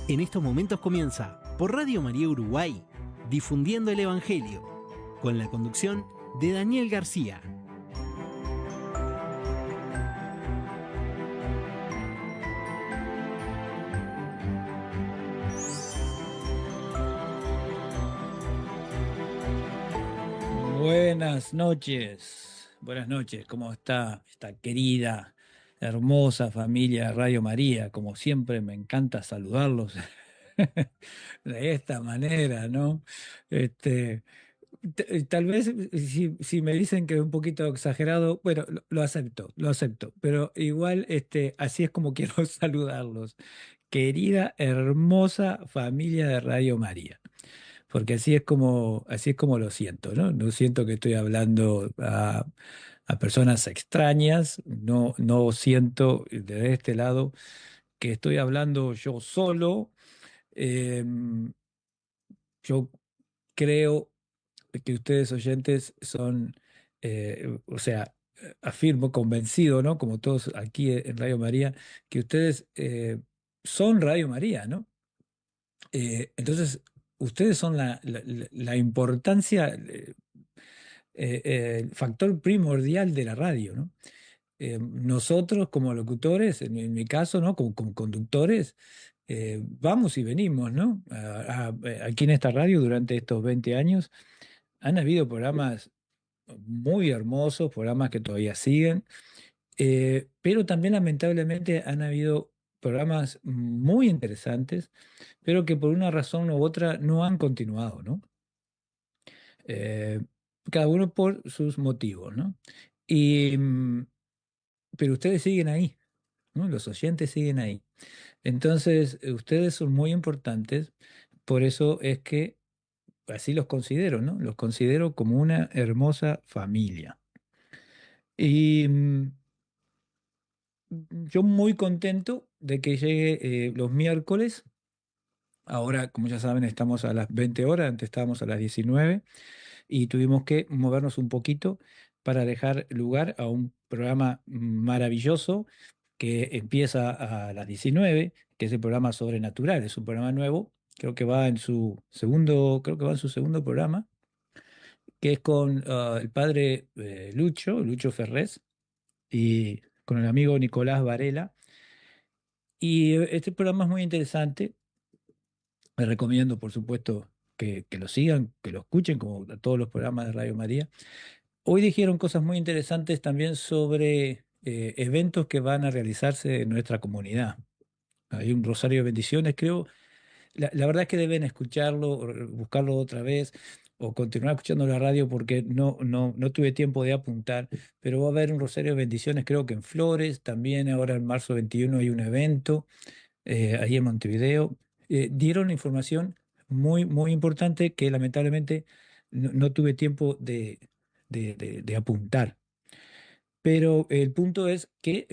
En estos momentos comienza por Radio María Uruguay, difundiendo el Evangelio, con la conducción de Daniel García. Buenas noches, ¿cómo está esta querida, hermosa familia de Radio María? Como siempre me encanta saludarlos de esta manera, ¿no? Este, Tal vez si me dicen que es un poquito exagerado, bueno, lo acepto, pero igual así es como quiero saludarlos. Querida, hermosa familia de Radio María. Porque así es como lo siento, ¿no? No siento que estoy hablando a personas extrañas, no siento desde este lado que estoy hablando yo solo. Eh, yo creo que ustedes oyentes son, o sea, afirmo convencido, ¿no? Como todos aquí en Radio María, que ustedes son Radio María, ¿no? Entonces, ustedes son la importancia, el factor primordial de la radio, ¿no? Nosotros como locutores, en mi caso, ¿no? Como conductores, vamos y venimos, ¿no? Aquí en esta radio durante estos 20 años han habido programas muy hermosos, programas que todavía siguen, pero también lamentablemente han habido programas muy interesantes, pero que por una razón u otra no han continuado, ¿no? Eh, Cada uno por sus motivos, ¿no? Y, pero ustedes siguen ahí, ¿no? Los oyentes siguen ahí. Entonces, ustedes son muy importantes, por eso es que así los considero, ¿no? Los considero como una hermosa familia. Y yo muy contento de que llegue los miércoles. Ahora, como ya saben, estamos a las 20 horas, antes estábamos a las 19 y tuvimos que movernos un poquito para dejar lugar a un programa maravilloso que empieza a las 19, que es el programa Sobrenatural, es un programa nuevo, creo que va en su segundo programa, que es con el padre Lucho Ferrés, y con el amigo Nicolás Varela. Y este programa es muy interesante. Les recomiendo, por supuesto, que lo sigan, que lo escuchen, como a todos los programas de Radio María. Hoy dijeron cosas muy interesantes también sobre eventos que van a realizarse en nuestra comunidad. Hay un rosario de bendiciones, creo. La verdad es que deben escucharlo, o buscarlo otra vez, o continuar escuchando la radio porque no tuve tiempo de apuntar, pero va a haber un rosario de bendiciones, creo que en Flores, también ahora en marzo 21 hay un evento ahí en Montevideo. Dieron información muy importante que lamentablemente no tuve tiempo de apuntar. Pero el punto es que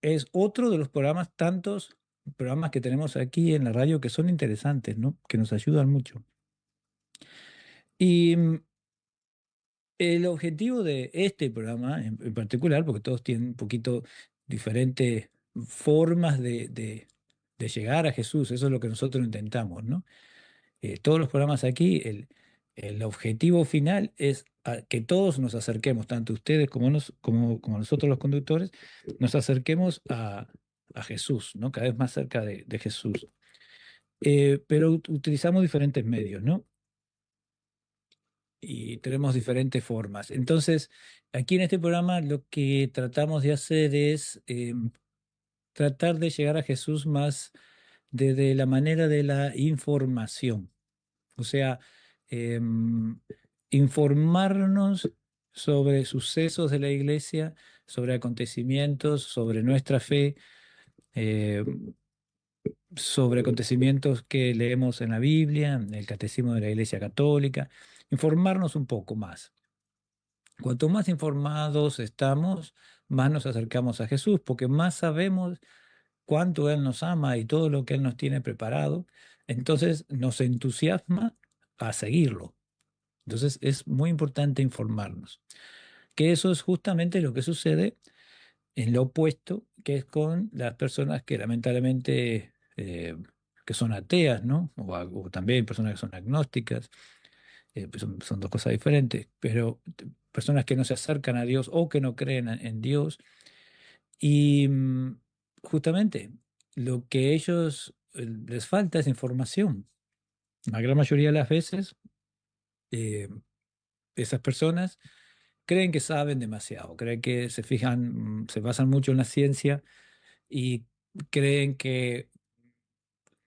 es otro de los programas, tantos programas que tenemos aquí en la radio que son interesantes, ¿no? Que nos ayudan mucho. Y el objetivo de este programa en particular, porque todos tienen un poquito diferentes formas de llegar a Jesús, eso es lo que nosotros intentamos, ¿no? Todos los programas aquí, el objetivo final es que todos nos acerquemos, tanto ustedes como nosotros los conductores, nos acerquemos a Jesús, ¿no? Cada vez más cerca de Jesús. Pero utilizamos diferentes medios, ¿no? Y tenemos diferentes formas. Entonces, aquí en este programa lo que tratamos de hacer es tratar de llegar a Jesús más desde la manera de la información. O sea, em, informarnos sobre sucesos de la iglesia, sobre acontecimientos, sobre nuestra fe, sobre acontecimientos que leemos en la Biblia, en el Catecismo de la Iglesia Católica, informarnos un poco más. Cuanto más informados estamos, más nos acercamos a Jesús, porque más sabemos cuánto Él nos ama y todo lo que Él nos tiene preparado, entonces nos entusiasma a seguirlo. Entonces es muy importante informarnos, que eso es justamente lo que sucede en lo opuesto, que es con las personas que lamentablemente que son ateas, ¿no? O también personas que son agnósticas, pues son dos cosas diferentes, pero personas que no se acercan a Dios o que no creen en Dios. Y justamente lo que ellos les falta es información. La gran mayoría de las veces, eh, esas personas creen que saben demasiado, creen que se fijan, se basan mucho en la ciencia y creen que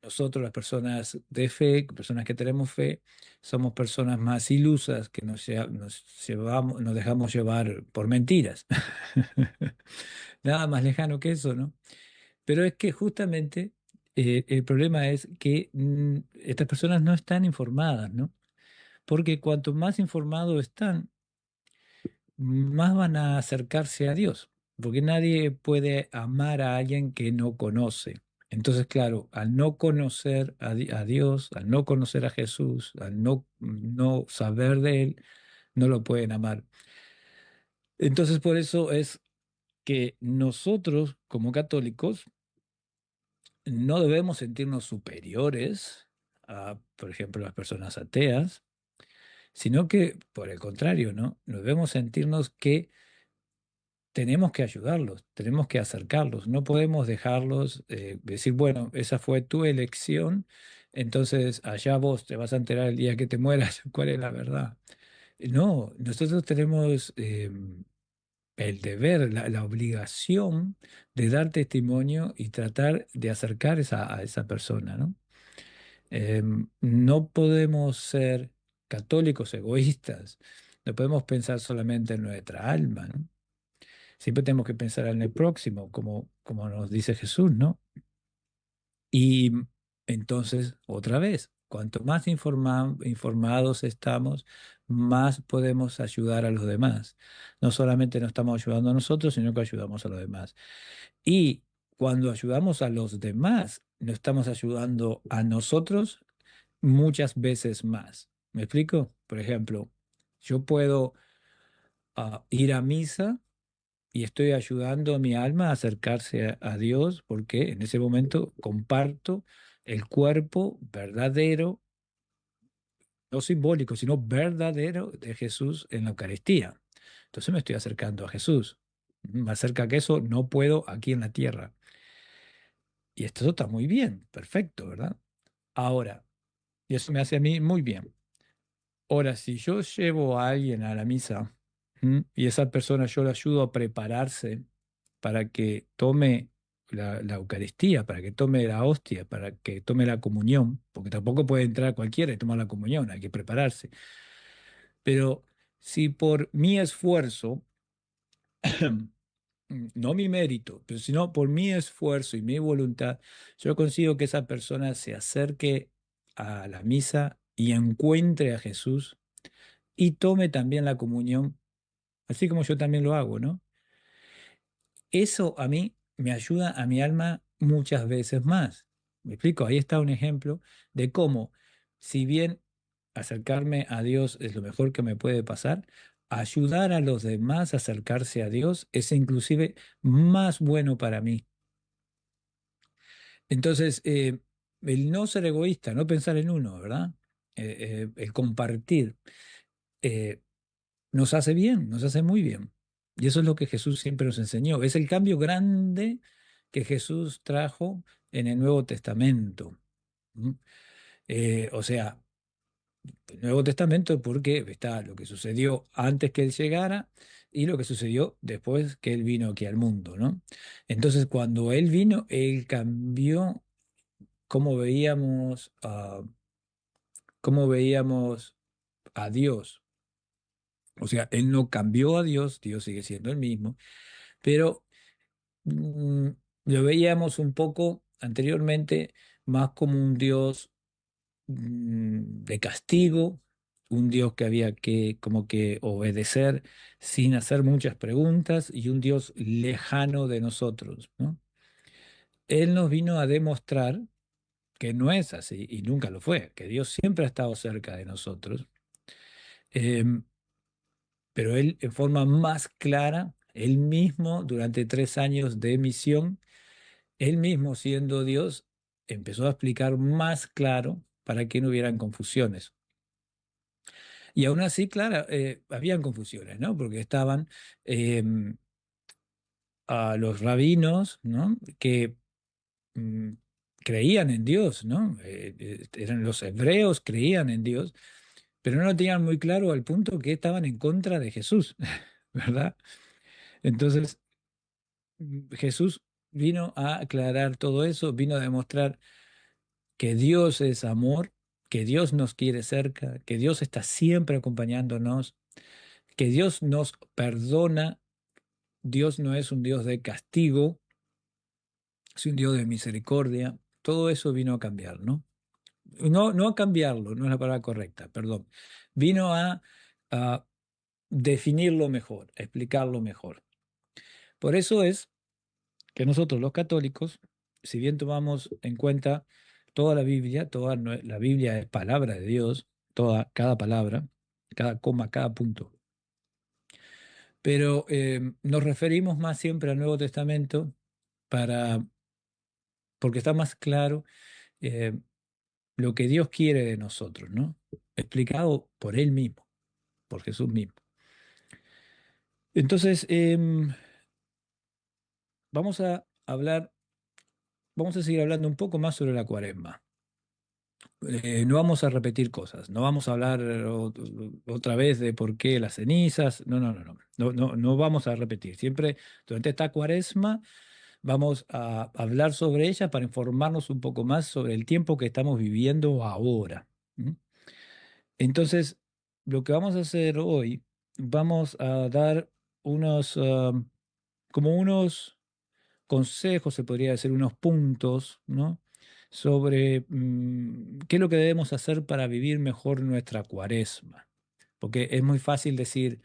nosotros, las personas de fe, personas que tenemos fe, somos personas más ilusas que nos dejamos llevar por mentiras. Nada más lejano que eso, ¿no? Pero es que justamente el problema es que estas personas no están informadas, ¿no? Porque cuanto más informados están, más van a acercarse a Dios, porque nadie puede amar a alguien que no conoce. Entonces, claro, al no conocer a Dios, al no conocer a Jesús, al no saber de Él, no lo pueden amar. Entonces, por eso es que nosotros, como católicos, no debemos sentirnos superiores a, por ejemplo, las personas ateas, sino que, por el contrario, ¿no? Debemos sentirnos que tenemos que ayudarlos, tenemos que acercarlos, no podemos dejarlos decir, bueno, esa fue tu elección, entonces allá vos te vas a enterar el día que te mueras cuál es la verdad. No, nosotros tenemos el deber, la obligación de dar testimonio y tratar de acercar a esa persona, ¿no? No podemos ser católicos egoístas, no podemos pensar solamente en nuestra alma, ¿no? Siempre tenemos que pensar en el próximo, como nos dice Jesús, ¿no? Y entonces, otra vez, cuanto más informados estamos, más podemos ayudar a los demás. No solamente nos estamos ayudando a nosotros, sino que ayudamos a los demás. Y cuando ayudamos a los demás, nos estamos ayudando a nosotros muchas veces más. ¿Me explico? Por ejemplo, yo puedo ir a misa y estoy ayudando a mi alma a acercarse a Dios porque en ese momento comparto el cuerpo verdadero, no simbólico, sino verdadero de Jesús en la Eucaristía. Entonces me estoy acercando a Jesús. Más cerca que eso no puedo aquí en la tierra. Y esto está muy bien, perfecto, ¿verdad? Ahora, y eso me hace a mí muy bien. Ahora, si yo llevo a alguien a la misa, y esa persona yo le ayudo a prepararse para que tome la Eucaristía, para que tome la hostia, para que tome la comunión, porque tampoco puede entrar cualquiera y tomar la comunión, hay que prepararse. Pero si por mi esfuerzo, no mi mérito, pero sino por mi esfuerzo y mi voluntad, yo consigo que esa persona se acerque a la misa y encuentre a Jesús y tome también la comunión, así como yo también lo hago, ¿no? Eso a mí me ayuda a mi alma muchas veces más. ¿Me explico? Ahí está un ejemplo de cómo, si bien acercarme a Dios es lo mejor que me puede pasar, ayudar a los demás a acercarse a Dios es inclusive más bueno para mí. Entonces, el no ser egoísta, no pensar en uno, ¿verdad? El compartir. eh, Nos hace bien, nos hace muy bien. Y eso es lo que Jesús siempre nos enseñó. Es el cambio grande que Jesús trajo en el Nuevo Testamento. ¿Mm? O sea, el Nuevo Testamento porque está lo que sucedió antes que Él llegara y lo que sucedió después que Él vino aquí al mundo, ¿no? Entonces, cuando Él vino, Él cambió cómo cómo veíamos a Dios. O sea, Él no cambió a Dios, Dios sigue siendo el mismo, pero mm, lo veíamos un poco anteriormente más como un Dios de castigo, un Dios que había que como que obedecer sin hacer muchas preguntas y un Dios lejano de nosotros, ¿no? Él nos vino a demostrar que no es así y nunca lo fue, que Dios siempre ha estado cerca de nosotros, em, pero Él en forma más clara, Él mismo durante 3 años de misión, Él mismo siendo Dios, empezó a explicar más claro para que no hubieran confusiones. Y aún así, claro, habían confusiones, ¿no? Porque estaban em, a los rabinos, ¿no? Que mm, creían en Dios, ¿no? Eran los hebreos, creían en Dios, pero no lo tenían muy claro al punto que estaban en contra de Jesús, ¿verdad? Entonces, Jesús vino a aclarar todo eso, vino a demostrar que Dios es amor, que Dios nos quiere cerca, que Dios está siempre acompañándonos, que Dios nos perdona, Dios no es un Dios de castigo, es un Dios de misericordia. Todo eso vino a cambiar, ¿no? No, no a cambiarlo, no es la palabra correcta, perdón. Vino a definirlo mejor, a explicarlo mejor. Por eso es que nosotros los católicos, si bien tomamos en cuenta toda la Biblia, la Biblia es palabra de Dios, cada palabra, cada coma, cada punto, pero nos referimos más siempre al Nuevo Testamento para, porque está más claro eh, lo que Dios quiere de nosotros, ¿no? Explicado por Él mismo, por Jesús mismo. Entonces, vamos a hablar, vamos a seguir hablando un poco más sobre la Cuaresma. No vamos a repetir cosas, no vamos a hablar otra vez de por qué las cenizas, no vamos a repetir. Siempre durante esta Cuaresma vamos a hablar sobre ella para informarnos un poco más sobre el tiempo que estamos viviendo ahora. ¿M? Entonces, lo que vamos a hacer hoy, vamos a dar unos, como unos consejos, se podría decir, unos puntos, ¿no? Sobre qué es lo que debemos hacer para vivir mejor nuestra cuaresma. Porque es muy fácil decir,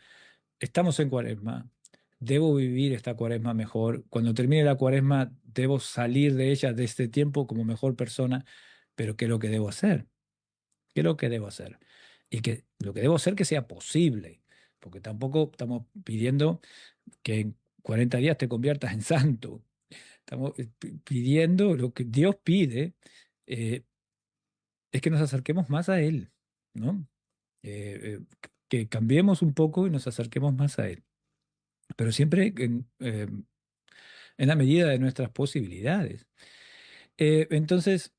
estamos en cuaresma, debo vivir esta cuaresma mejor, cuando termine la cuaresma debo salir de ella, de este tiempo, como mejor persona, pero ¿qué es lo que debo hacer? ¿Qué es lo que debo hacer? Y que lo que debo hacer que sea posible, porque tampoco estamos pidiendo que en 40 días te conviertas en santo. Estamos pidiendo lo que Dios pide, eh, es que nos acerquemos más a Él, ¿no? Que cambiemos un poco y nos acerquemos más a Él, pero siempre en la medida de nuestras posibilidades. Entonces,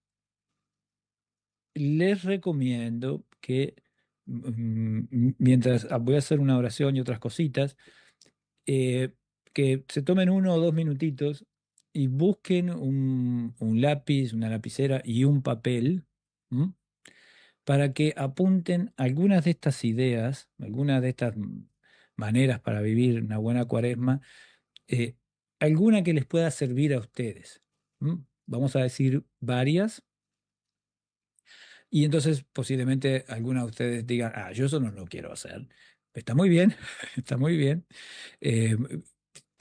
les recomiendo que mientras voy a hacer una oración y otras cositas, eh, que se tomen 1 o 2 minutitos y busquen un lápiz, una lapicera y un papel, ¿m? Para que apunten algunas de estas ideas, algunas de estas maneras para vivir una buena cuaresma, eh, alguna que les pueda servir a ustedes. ¿M? Vamos a decir varias. Y entonces posiblemente algunos de ustedes digan, yo eso no lo quiero hacer. Está muy bien, está muy bien. Eh,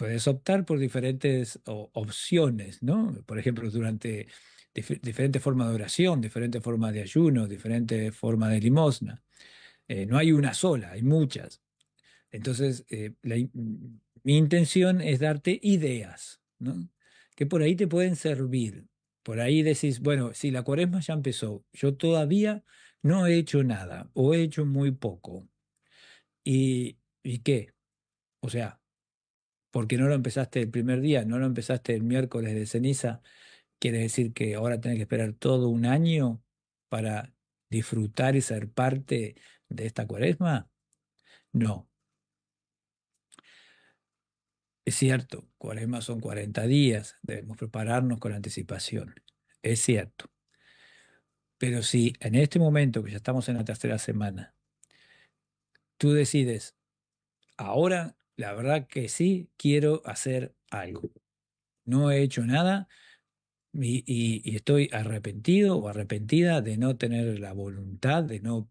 Puedes optar por diferentes opciones, ¿no? Por ejemplo, durante diferentes formas de oración, diferentes formas de ayuno, diferentes formas de limosna. No hay una sola, hay muchas. Entonces, mi intención es darte ideas, ¿no? Que por ahí te pueden servir. Por ahí decís, bueno, si la cuaresma ya empezó, yo todavía no he hecho nada o he hecho muy poco. ¿Y qué? O sea, porque no lo empezaste el primer día, no lo empezaste el miércoles de ceniza, quiere decir que ahora tenés que esperar todo un año para disfrutar y ser parte de esta cuaresma. No, es cierto, cuaresma son 40 días, debemos prepararnos con anticipación, es cierto. Pero si en este momento, que ya estamos en la tercera semana, tú decides, ahora la verdad que sí quiero hacer algo, no he hecho nada, y estoy arrepentido o arrepentida de no tener la voluntad, de no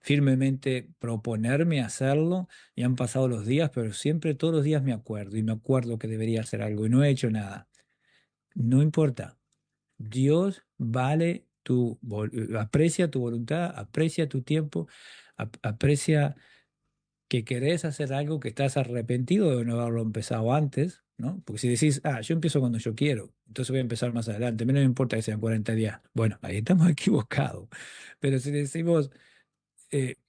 firmemente proponerme hacerlo. Y han pasado los días, pero siempre todos los días me acuerdo y me acuerdo que debería hacer algo y no he hecho nada. No importa. Dios vale aprecia tu voluntad, aprecia tu tiempo, aprecia que querés hacer algo, que estás arrepentido de no haberlo empezado antes, ¿no? Porque si decís, yo empiezo cuando yo quiero, entonces voy a empezar más adelante, a mí no me importa que sean 40 días. Bueno, ahí estamos equivocados. Pero si decimos,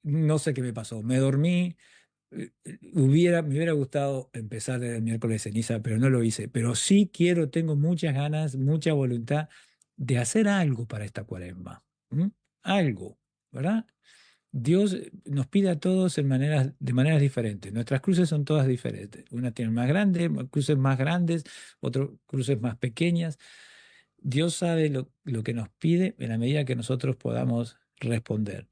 no sé qué me pasó, me dormí, me hubiera gustado empezar el miércoles de ceniza, pero no lo hice. Pero sí quiero, tengo muchas ganas, mucha voluntad de hacer algo para esta cuaresma. ¿M? Algo, ¿verdad? Dios nos pide a todos de maneras diferentes. Nuestras cruces son todas diferentes. Una tiene más grandes, cruces más grandes, otras cruces más pequeñas. Dios sabe lo que nos pide en la medida que nosotros podamos responder.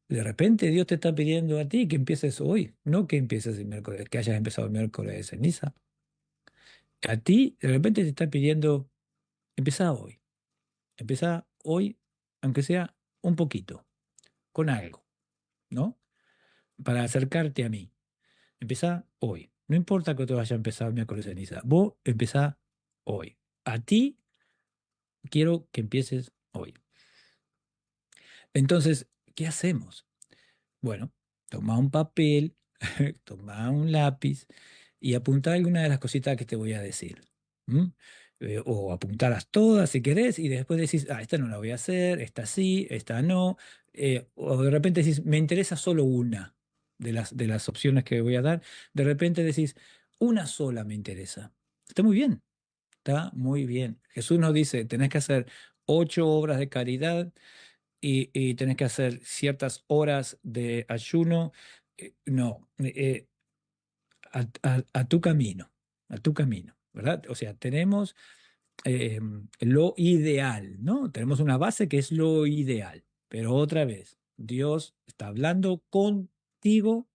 De repente Dios te está pidiendo a ti que empieces hoy, no que empieces el miércoles, que hayas empezado el miércoles de ceniza. A ti de repente te está pidiendo, empieza hoy, aunque sea un poquito, con algo, ¿no? Para acercarte a mí. Empezá hoy. No importa que otros hayan empezado el miércoles de ceniza, vos empezá hoy. A ti quiero que empieces hoy. Entonces, ¿qué hacemos? Bueno, toma un papel, toma un lápiz y apunta alguna de las cositas que te voy a decir. ¿M? O apuntarlas todas si querés y después decís, esta no la voy a hacer, esta sí, esta no. O de repente decís, me interesa solo una de las opciones que voy a dar. De repente decís, una sola me interesa. Está muy bien, está muy bien. Jesús nos dice, tenés que hacer 8 obras de caridad y tenés que hacer ciertas horas de ayuno. No, a tu camino, ¿verdad? O sea, tenemos eh, lo ideal, ¿no? Tenemos una base que es lo ideal, pero otra vez, Dios está hablando contigo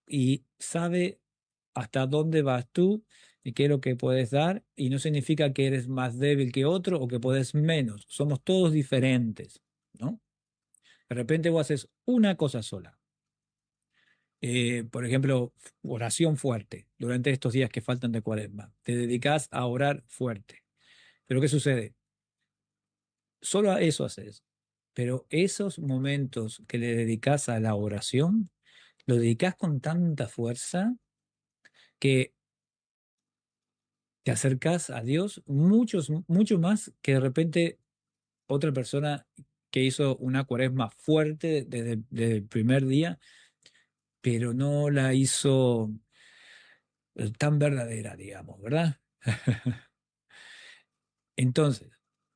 y sabe hasta dónde vas tú y qué es lo que puedes dar, y no significa que eres más débil que otro o que puedes menos, somos todos diferentes, ¿no? De repente vos haces una cosa sola. Por ejemplo, oración fuerte durante estos días que faltan de Cuaresma. Te dedicas a orar fuerte. Pero ¿qué sucede? Solo a eso haces. Pero esos momentos que le dedicas a la oración, lo dedicas con tanta fuerza que te acercas a Dios mucho más que de repente otra persona que hizo una Cuaresma fuerte desde el primer día, pero no la hizo tan verdadera, digamos, ¿verdad? Entonces,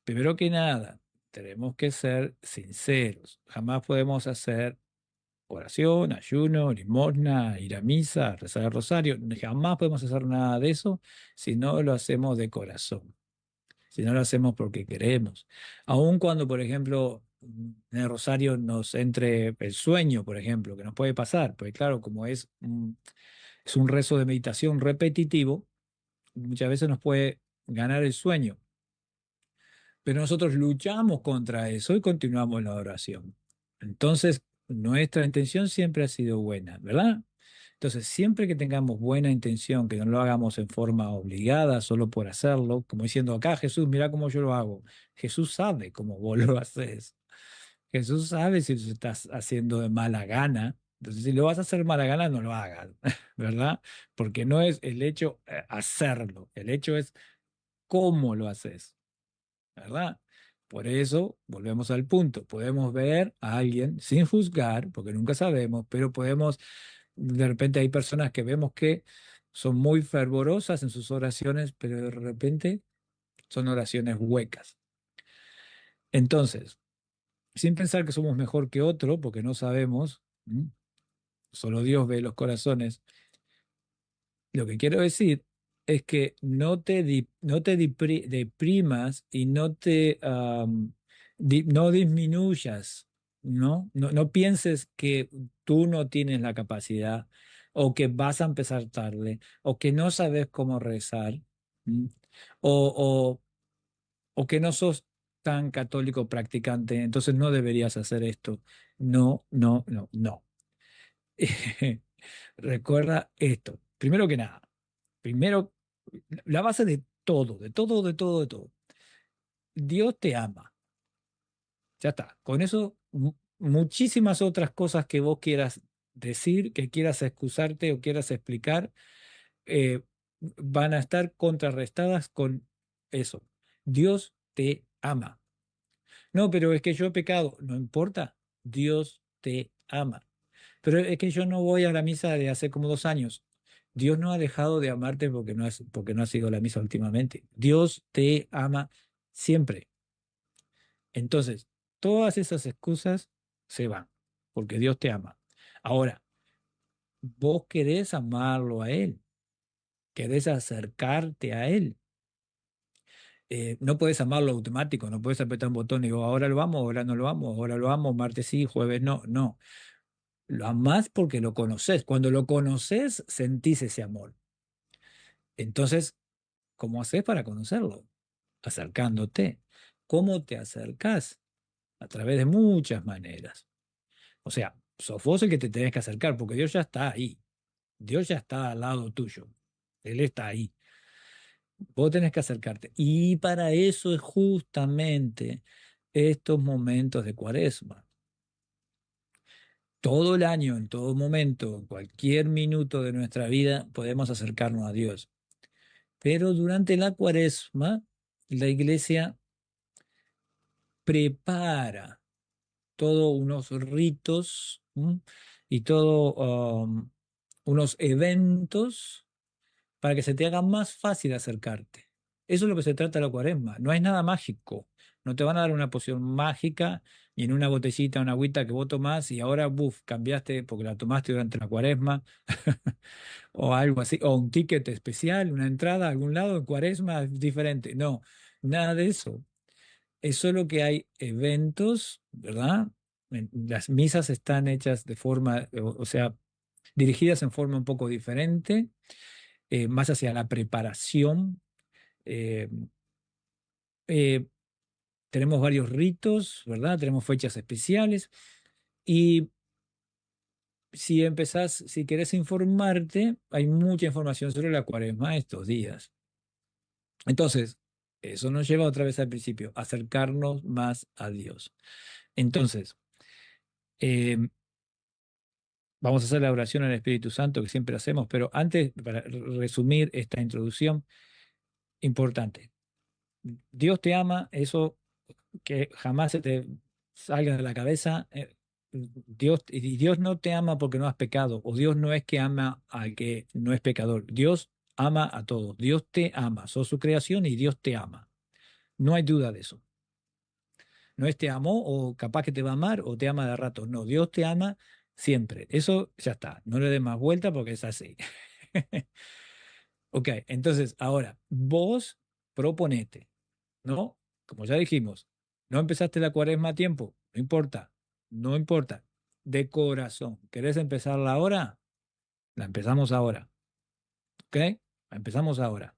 primero que nada, tenemos que ser sinceros. Jamás podemos hacer oración, ayuno, limosna, ir a misa, rezar el rosario. Jamás podemos hacer nada de eso si no lo hacemos de corazón, si no lo hacemos porque queremos. Aun cuando, por ejemplo, en el rosario nos entre el sueño, por ejemplo, que nos puede pasar, porque claro, como es un rezo de meditación repetitivo, muchas veces nos puede ganar el sueño, pero nosotros luchamos contra eso y continuamos la oración. Entonces, nuestra intención siempre ha sido buena, ¿verdad? Entonces, siempre que tengamos buena intención, que no lo hagamos en forma obligada, solo por hacerlo, como diciendo acá, Jesús, mira cómo yo lo hago. Jesús sabe cómo vos lo haces. Jesús sabe si lo estás haciendo de mala gana. Entonces, si lo vas a hacer de mala gana, no lo hagas, ¿verdad? Porque no es el hecho hacerlo, el hecho es cómo lo haces. ¿Verdad? Por eso, volvemos al punto, podemos ver a alguien sin juzgar, porque nunca sabemos, pero podemos, de repente hay personas que vemos que son muy fervorosas en sus oraciones, pero de repente son oraciones huecas. Entonces, sin pensar que somos mejor que otro, porque no sabemos, solo Dios ve los corazones, lo que quiero decir es que no te deprimas y no disminuyas, ¿no? No pienses que tú no tienes la capacidad o que vas a empezar tarde o que no sabes cómo rezar, ¿m? o, o, o que no sos tan católico practicante, entonces no deberías hacer esto. No, no, no, no. Recuerda esto. Primero que nada. Primero, la base de todo, de todo, de todo, de todo. Dios te ama. Ya está. Con eso, muchísimas otras cosas que vos quieras decir, que quieras excusarte o quieras explicar, eh, van a estar contrarrestadas con eso. Dios te ama. No, pero es que yo he pecado. No importa. Dios te ama. Pero es que yo no voy a la misa de hace como 2 años. Dios no ha dejado de amarte porque no has ido a la misa últimamente. Dios te ama siempre. Entonces, todas esas excusas se van, porque Dios te ama. Ahora, vos querés amarlo a Él, querés acercarte a Él. No puedes amarlo automático, no puedes apretar un botón y digo, ahora lo amo, ahora no lo amo, ahora lo amo, martes sí, jueves no, no. Lo amás porque lo conoces. Cuando lo conoces, sentís ese amor. Entonces, ¿cómo haces para conocerlo? Acercándote. ¿Cómo te acercás? A través de muchas maneras. O sea, sos vos el que te tenés que acercar, porque Dios ya está ahí. Dios ya está al lado tuyo. Él está ahí. Vos tenés que acercarte. Y para eso es justamente estos momentos de Cuaresma. Todo el año, en todo momento, en cualquier minuto de nuestra vida, podemos acercarnos a Dios. Pero durante la Cuaresma, la iglesia prepara todos unos ritos, ¿m? Y todos unos eventos para que se te haga más fácil acercarte. Eso es lo que se trata de la cuaresma. No es nada mágico. No te van a dar una poción mágica ni en una botellita, una agüita que vos tomás y ahora, buf, cambiaste porque la tomaste durante la cuaresma o algo así, o un ticket especial, una entrada a algún lado en cuaresma es diferente. No, nada de eso. Es solo que hay eventos, ¿verdad? Las misas están hechas de forma, o sea, dirigidas en forma un poco diferente, más hacia la preparación. eh, eh, Tenemos varios ritos, ¿verdad? Tenemos fechas especiales y si querés informarte, hay mucha información sobre la cuaresma estos días. Entonces, eso nos lleva otra vez al principio, acercarnos más a Dios. Entonces, eh, vamos a hacer la oración al Espíritu Santo que siempre hacemos, pero antes, para resumir esta introducción, importante. Dios te ama, eso que jamás se te salga de la cabeza. Y Dios no te ama porque no has pecado, o Dios no es que ama al que no es pecador. Dios ama a todos. Dios te ama. Sos su creación y Dios te ama. No hay duda de eso. No es te amó o capaz que te va a amar o te ama de rato. No, Dios te ama siempre. Eso ya está. No le des más vuelta porque es así. Ok, entonces ahora vos proponete, ¿no? Como ya dijimos, no empezaste la cuaresma a tiempo, no importa, no importa. De corazón, ¿querés empezarla ahora? La empezamos ahora, ¿ok? La empezamos ahora.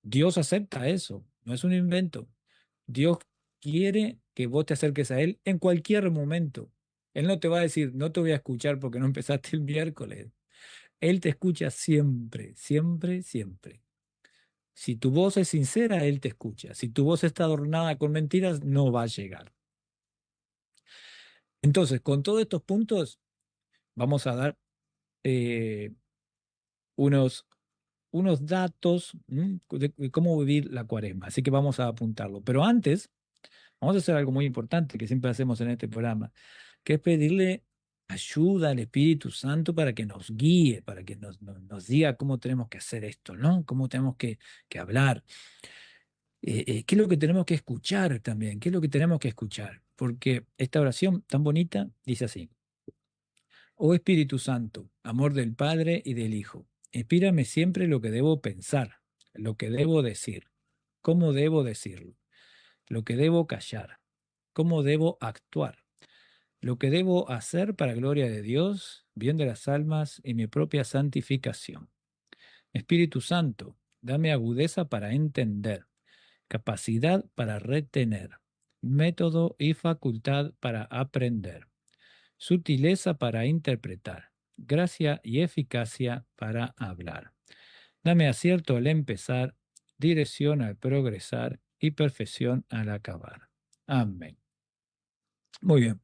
Dios acepta eso, no es un invento. Dios quiere que vos te acerques a Él en cualquier momento. Él no te va a decir, no te voy a escuchar porque no empezaste el miércoles. Él te escucha siempre, siempre, siempre. Si tu voz es sincera, Él te escucha. Si tu voz está adornada con mentiras, no va a llegar. Entonces, con todos estos puntos, vamos a dar eh, unos, unos datos de cómo vivir la cuaresma. Así que vamos a apuntarlo. Pero antes, vamos a hacer algo muy importante que siempre hacemos en este programa, que es pedirle ayuda al Espíritu Santo para que nos guíe, para que nos diga cómo tenemos que hacer esto, ¿no? Cómo tenemos que hablar. ¿Qué es lo que tenemos que escuchar también? ¿Qué es lo que tenemos que escuchar? Porque esta oración tan bonita dice así. Oh Espíritu Santo, amor del Padre y del Hijo, inspírame siempre lo que debo pensar, lo que debo decir, cómo debo decirlo, lo que debo callar, cómo debo actuar, lo que debo hacer para gloria de Dios, bien de las almas y mi propia santificación. Espíritu Santo, dame agudeza para entender, capacidad para retener, método y facultad para aprender, sutileza para interpretar, gracia y eficacia para hablar. Dame acierto al empezar, dirección al progresar y perfección al acabar. Amén. Muy bien.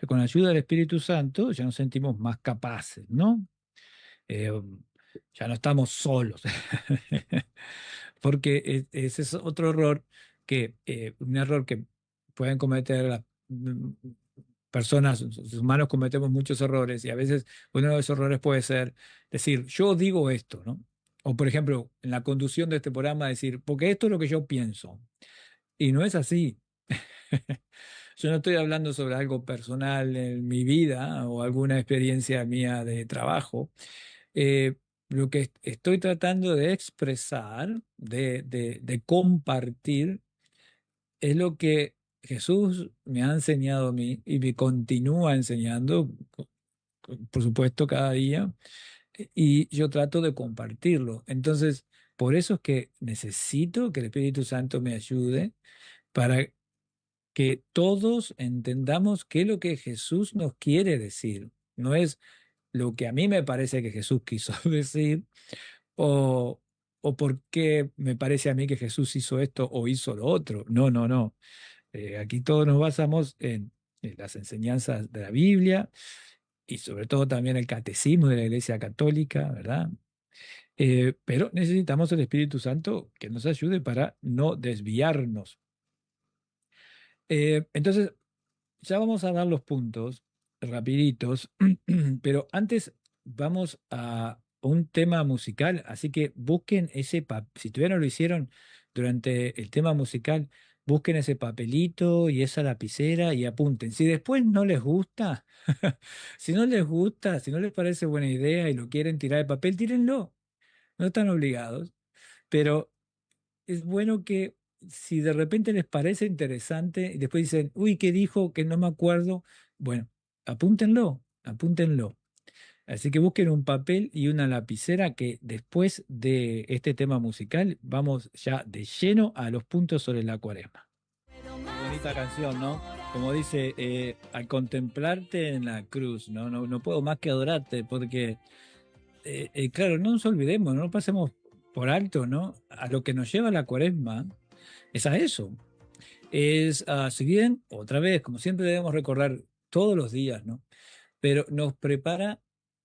Con la ayuda del Espíritu Santo ya nos sentimos más capaces, ¿no? Eh, ya no estamos solos. Porque ese es otro error un error que pueden cometer las personas, los humanos cometemos muchos errores y a veces uno de esos errores puede ser decir, yo digo esto, ¿no? O por ejemplo, en la conducción de este programa decir, porque esto es lo que yo pienso. Y no es así. Yo no estoy hablando sobre algo personal en mi vida o alguna experiencia mía de trabajo. Eh, lo que estoy tratando de expresar, de compartir, es lo que Jesús me ha enseñado a mí y me continúa enseñando, por supuesto, cada día, y yo trato de compartirlo. Entonces, por eso es que necesito que el Espíritu Santo me ayude para que todos entendamos qué es lo que Jesús nos quiere decir. No es lo que a mí me parece que Jesús quiso decir o, o por qué me parece a mí que Jesús hizo esto o hizo lo otro. No, no, no. Aquí todos nos basamos en las enseñanzas de la Biblia y sobre todo también el catecismo de la Iglesia Católica, ¿verdad? Pero necesitamos el Espíritu Santo que nos ayude para no desviarnos. Entonces, ya vamos a dar los puntos rapiditos, pero antes vamos a un tema musical, así que busquen si todavía no lo hicieron durante el tema musical, busquen ese papelito y esa lapicera y apunten. Si después no les gusta, si no les gusta, si no les parece buena idea y lo quieren tirar de papel, tírenlo, no están obligados, pero es bueno que si de repente les parece interesante y después dicen, uy, ¿qué dijo? Que no me acuerdo. Bueno, apúntenlo, apúntenlo. Así que busquen un papel y una lapicera que después de este tema musical vamos ya de lleno a los puntos sobre la cuaresma. Qué bonita canción, ¿no? Como dice, al contemplarte en la cruz, ¿no? No, no puedo más que adorarte porque claro, no nos olvidemos, no pasemos por alto, ¿no? A lo que nos lleva la cuaresma es a eso. Si bien, otra vez, como siempre debemos recordar todos los días, ¿no? Pero nos prepara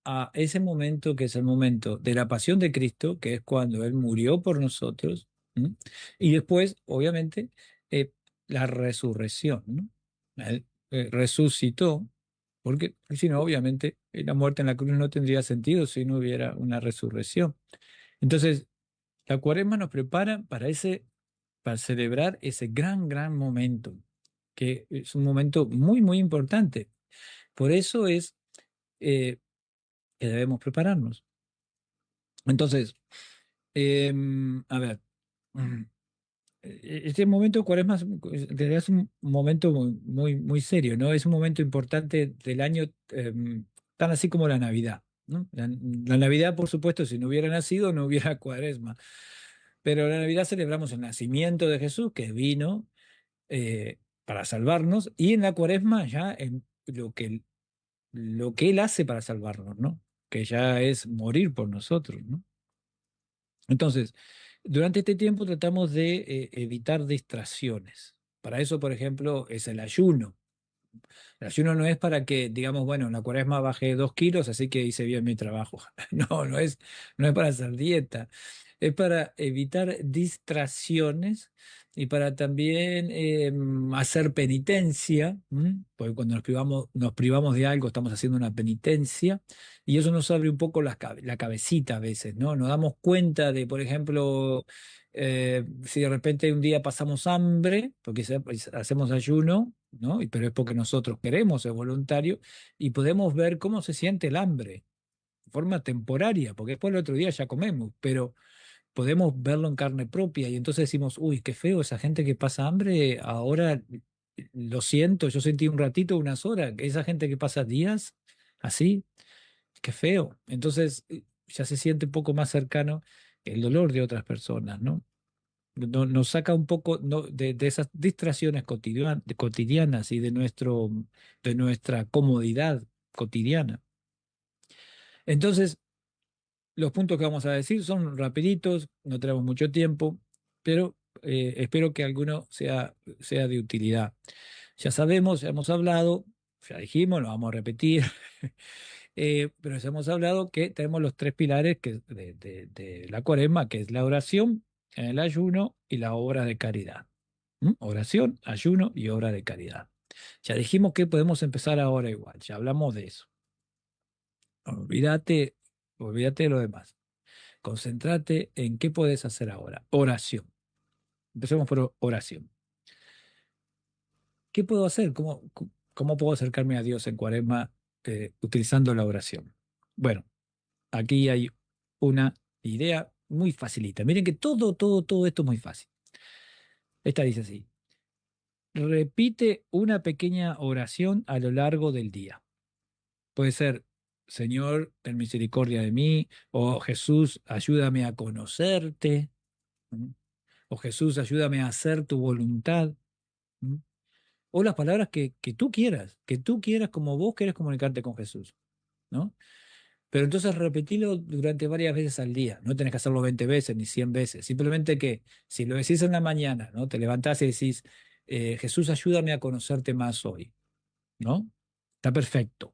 a ese momento que es el momento de la pasión de Cristo, que es cuando Él murió por nosotros, ¿m? Y después, obviamente, eh, la resurrección, ¿no? Él resucitó, porque si no, obviamente, la muerte en la cruz no tendría sentido si no hubiera una resurrección. Entonces, la cuaresma nos prepara para celebrar ese gran, gran momento, que es un momento muy, muy importante. Por eso es eh, que debemos prepararnos. Entonces, a ver, mm, este momento de cuaresma en realidad es un momento muy, muy, muy serio, ¿no? Es un momento importante del año, tan así como la Navidad, ¿no? La Navidad, por supuesto, si no hubiera nacido, no hubiera cuaresma. Pero en la Navidad celebramos el nacimiento de Jesús, que vino para salvarnos, y en la cuaresma ya en lo que Él hace para salvarnos, ¿no? Que ya es morir por nosotros, ¿no? Entonces, durante este tiempo tratamos de evitar distracciones. Para eso, por ejemplo, es el ayuno. El ayuno no es para que, digamos, bueno, en la cuaresma bajé 2 kilos, así que hice bien mi trabajo. No, no es para hacer dieta. Es para evitar distracciones y para también hacer penitencia, ¿m? Porque cuando nos privamos de algo, estamos haciendo una penitencia y eso nos abre un poco la cabecita a veces, ¿no? Nos damos cuenta de, por ejemplo, si de repente un día pasamos hambre, porque hacemos ayuno, ¿no? Pero es porque nosotros queremos, es voluntario, y podemos ver cómo se siente el hambre, de forma temporaria, porque después el otro día ya comemos, pero podemos verlo en carne propia y entonces decimos, uy, qué feo esa gente que pasa hambre, ahora lo siento, yo sentí un ratito, unas horas, esa gente que pasa días así, qué feo. Entonces ya se siente un poco más cercano el dolor de otras personas, ¿no? Nos saca un poco, ¿no? de esas distracciones cotidianas y de nuestra comodidad cotidiana. Entonces, los puntos que vamos a decir son rapiditos, no tenemos mucho tiempo, pero espero que alguno sea de utilidad. Ya sabemos, ya hemos hablado, ya dijimos, lo vamos a repetir. Pero ya hemos hablado que tenemos los tres pilares de la cuaresma, que es la oración, el ayuno y la obra de caridad. ¿Mm? Oración, ayuno y obra de caridad. Ya dijimos que podemos empezar ahora igual, ya hablamos de eso. Olvídate, olvídate de lo demás. Concéntrate en qué puedes hacer ahora. Oración. Empecemos por oración. ¿Qué puedo hacer? ¿Cómo puedo acercarme a Dios en cuaresma utilizando la oración? Bueno, aquí hay una idea muy facilita. Miren que todo esto es muy fácil. Esta dice así: repite una pequeña oración a lo largo del día. Puede ser, Señor, ten misericordia de mí, o Jesús, ayúdame a conocerte, ¿m? O Jesús, ayúdame a hacer tu voluntad, ¿m? O las palabras que tú quieras como vos querés comunicarte con Jesús, ¿no? Pero entonces repetilo durante varias veces al día. No tenés que hacerlo 20 veces ni 100 veces. Simplemente que si lo decís en la mañana, ¿no? Te levantás y decís, Jesús, ayúdame a conocerte más hoy, ¿no? Está perfecto.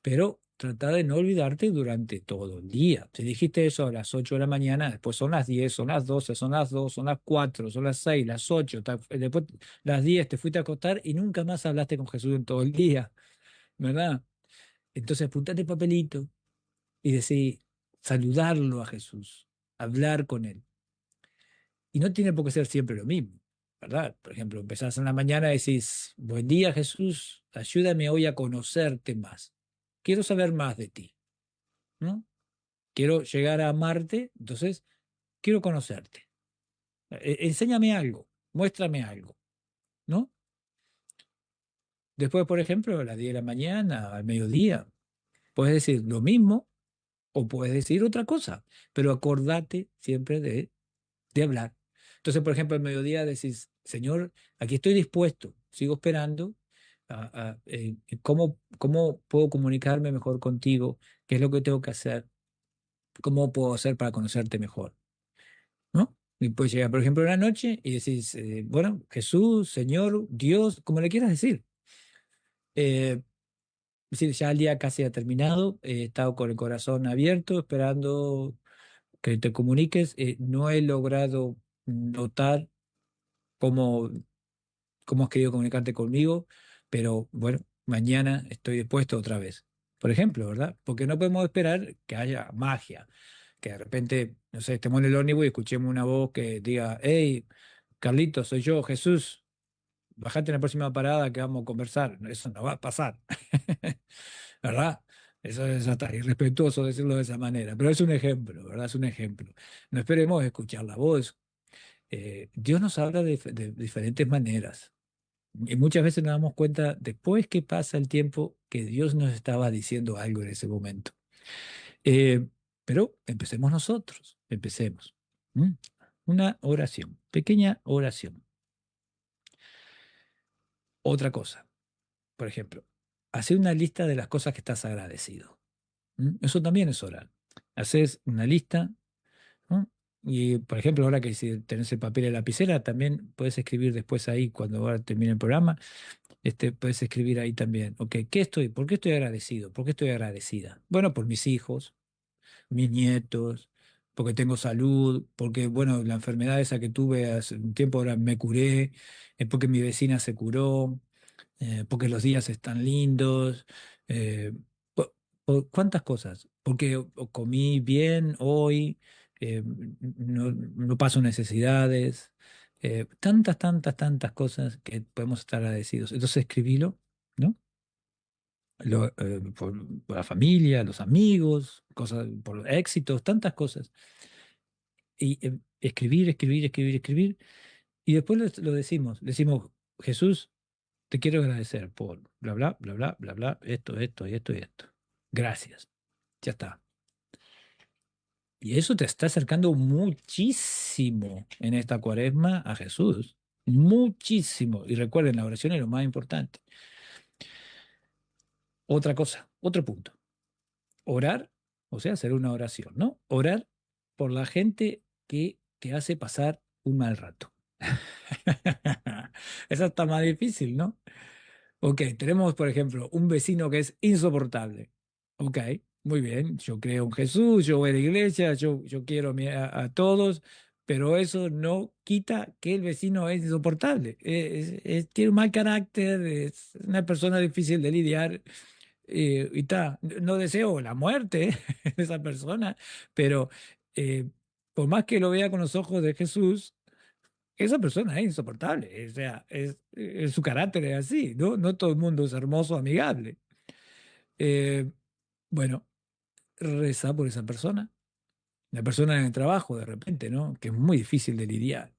Pero trata de no olvidarte durante todo el día. Si dijiste eso a las 8 de la mañana, después son las 10, son las 12, son las 2, son las 4, son las 6, las 8, después las 10 te fuiste a acostar y nunca más hablaste con Jesús en todo el día, ¿verdad? Entonces apuntate el papelito y decir, saludarlo a Jesús, hablar con él. Y no tiene por qué ser siempre lo mismo, ¿verdad? Por ejemplo, empezás en la mañana y decís, buen día Jesús, ayúdame hoy a conocerte más. Quiero saber más de ti, ¿no? Quiero llegar a amarte, entonces quiero conocerte. Enséñame algo, muéstrame algo, ¿no? Después, por ejemplo, a las 10 de la mañana, al mediodía, puedes decir lo mismo o puedes decir otra cosa, pero acordate siempre de hablar. Entonces, por ejemplo, al mediodía decís, Señor, aquí estoy dispuesto, sigo esperando. ¿Cómo puedo comunicarme mejor contigo? ¿Qué es lo que tengo que hacer? ¿Cómo puedo hacer para conocerte mejor? ¿No? Y puedes llegar, por ejemplo, una noche y decís, bueno, Jesús, Señor, Dios, como le quieras decir. Eh, es decir, ya el día casi ha terminado, he estado con el corazón abierto, esperando que te comuniques. No he logrado notar cómo, cómo has querido comunicarte conmigo, pero bueno, mañana estoy dispuesto otra vez. Por ejemplo, ¿verdad? Porque no podemos esperar que haya magia, que de repente, no sé, estemos en el ómnibus y escuchemos una voz que diga, hey, Carlitos, soy yo, Jesús, bajate en la próxima parada que vamos a conversar. Eso no va a pasar, ¿verdad? Eso es hasta irrespetuoso decirlo de esa manera, pero es un ejemplo, ¿verdad? Es un ejemplo. No esperemos escuchar la voz. Dios nos habla de diferentes maneras. Y muchas veces nos damos cuenta después que pasa el tiempo que Dios nos estaba diciendo algo en ese momento. Eh, pero empecemos nosotros, empecemos. ¿Mm? Una oración, pequeña oración. Otra cosa, por ejemplo, hacer una lista de las cosas que estás agradecido. ¿Mm? Eso también es orar. Haces una lista, ¿no? Y, por ejemplo, ahora que si tenés el papel y la lapicera, también puedes escribir después ahí, cuando ahora termine el programa, puedes escribir ahí también. Ok, ¿por qué estoy agradecido? ¿Por qué estoy agradecida? Bueno, por mis hijos, mis nietos, porque tengo salud, porque, bueno, la enfermedad esa que tuve hace un tiempo ahora me curé, porque mi vecina se curó, porque los días están lindos, eh, ¿cuántas cosas? Porque comí bien hoy, no paso necesidades, tantas cosas que podemos estar agradecidos. Entonces escribilo, ¿no? Por la familia, los amigos, cosas, por los éxitos, tantas cosas. Y escribir. Y después lo decimos, Jesús, te quiero agradecer por bla, esto y esto y esto. Gracias. Ya está. Y eso te está acercando muchísimo en esta cuaresma a Jesús. Muchísimo. Y recuerden, la oración es lo más importante. Otra cosa, otro punto. Orar, o sea, hacer una oración, ¿no? Orar por la gente que te hace pasar un mal rato. Esa está más difícil, ¿no? Ok, tenemos, por ejemplo, un vecino que es insoportable. Ok, muy bien. Yo creo en Jesús, yo voy a la iglesia, yo quiero a todos, pero eso no quita que el vecino es insoportable. Tiene un mal carácter, es una persona difícil de lidiar. Y ta, no deseo la muerte de esa persona, pero eh, por más que lo vea con los ojos de Jesús, esa persona es insoportable. O sea, su carácter es así, ¿no? No todo el mundo es hermoso, amigable. Eh, bueno, reza por esa persona. La persona en el trabajo, de repente, ¿no? Que es muy difícil de lidiar.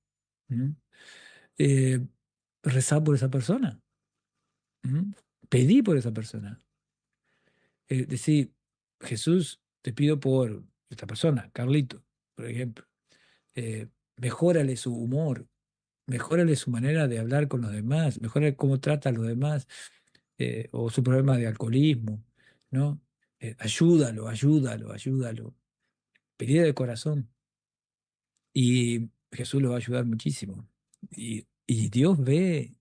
¿Mm? Eh, Rezá por esa persona. ¿Mm? Pedí por esa persona. Decir, Jesús, te pido por esta persona, Carlito, por ejemplo. Mejórale su humor, mejórale su manera de hablar con los demás, mejórale cómo trata a los demás, o su problema de alcoholismo, ¿no? Ayúdalo, ayúdalo, ayúdalo. Pedir de corazón. Y Jesús lo va a ayudar muchísimo. Y Dios ve